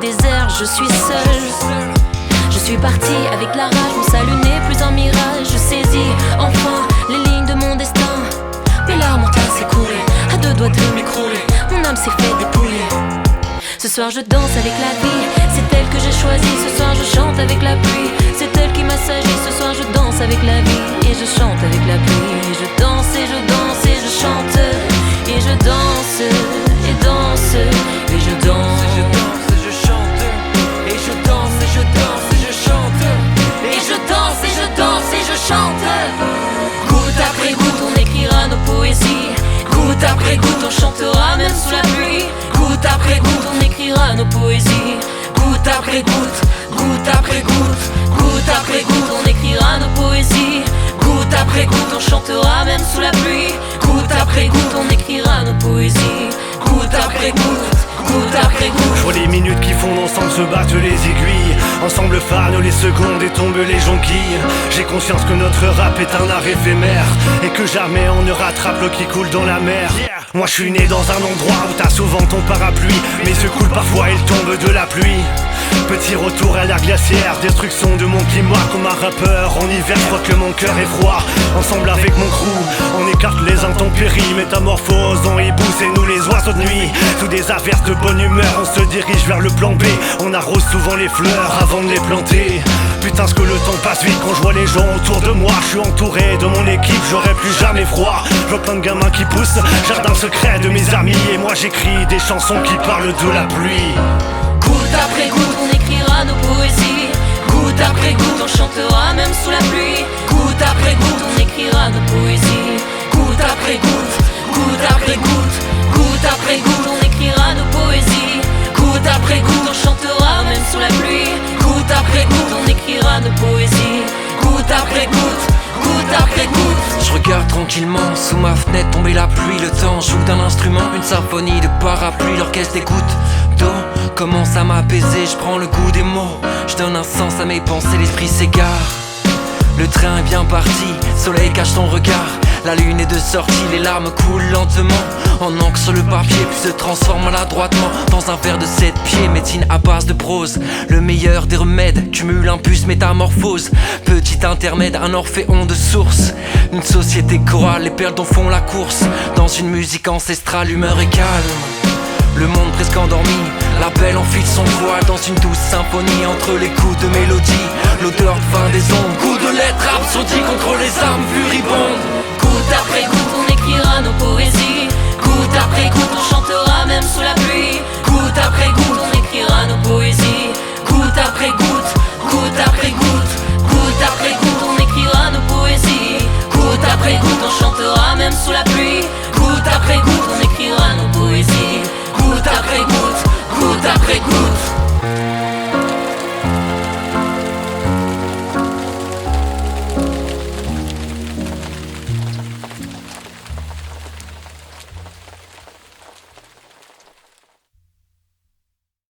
désert, je suis seule. Je suis partie avec la rage, mon salut n'est plus un mirage. Je saisis enfin les lignes de mon destin. Mes larmes ont assez coulé, à deux doigts de m'écrouler. Mon âme s'est fait dépouiller. Ce soir je danse avec la vie, c'est elle que j'ai choisie. Ce soir je chante avec la pluie, c'est elle qui m'a sagi. Ce soir je danse avec la vie et je chante avec la pluie. Et je danse et je danse et je chante. Et je danse et danse et je danse et je danse et je chante. Et je danse et je danse et je chante. Et je danse et je danse et je chante. Goutte après goutte on écrira nos poésies. Goutte après goutte on chantera même sous la pluie. Goutte après goutte on écrira nos poésies. Goutte après goutte, goutte après goutte, goutte après goutte on écrira nos poésies. Goutte après goutte on chantera même sous la pluie. Goutte après goutte on écrira nos poésies. Goutte après goutte, goutte après goutte. Je vois les minutes qui fondent ensemble se battent les aiguilles. Ensemble fanent les secondes et tombent les jonquilles. J'ai conscience que notre rap est un art éphémère et que jamais on ne rattrape l'eau qui coule dans la mer. Moi je suis né dans un endroit où t'as souvent ton parapluie. Mes yeux coulent parfois, il tombe de la pluie. Petit retour à l'ère glaciaire, destruction de mon climat comme un rappeur. En hiver je crois que mon cœur est froid. Ensemble avec mon crew, on écarte les intempéries. Métamorphose en hibou, c'est nous les oiseaux de nuit. Sous des averses de bonne humeur, on se dirige vers le plan B. On arrose souvent les fleurs avant de les planter. Putain ce que le temps passe vite quand je vois les gens autour de moi. Je suis entouré de mon équipe, j'aurai plus jamais froid. Je vois plein de gamins qui poussent, jardin secret de mes amis. Et moi j'écris des chansons qui parlent de la pluie. Goutte après goutte on écrira nos poésies. Goutte après goutte on chantera même sous la pluie. Goutte après goutte on écrira nos poésies. Goutte après goutte, goutte après goutte, goutte après goutte on écrira nos poésies. Goutte après goutte on chantera même sous la pluie. Goutte après goutte on écrira nos poésies. Goutte après goutte, goutte après goutte. Je regarde tranquillement sous ma fenêtre tomber la pluie. Le temps joue d'un instrument, une symphonie de parapluie. L'orchestre des gouttes d'eau commence à m'apaiser. Je prends le goût des mots, je donne un sens à mes pensées. L'esprit s'égare, le train est bien parti. Soleil cache ton regard, la lune est de sortie. Les larmes coulent lentement en encre sur le papier, puis se transforment maladroitement dans un verre de 7 pieds. Médecine à base de prose, le meilleur des remèdes. Cumule, impulse, métamorphose. Petit intermède, un orphéon de source. Une société chorale, les perles dont font la course. Dans une musique ancestrale, l'humeur est calme. Le monde presque endormi, la belle enfile son voile dans une douce symphonie entre les coups de mélodie, l'odeur de vin des ondes, coups de lettres absourdis contre les âmes furibondes. Goutte après goutte on écrira nos poésies. Goutte après goutte on chantera même sous la pluie. Goutte après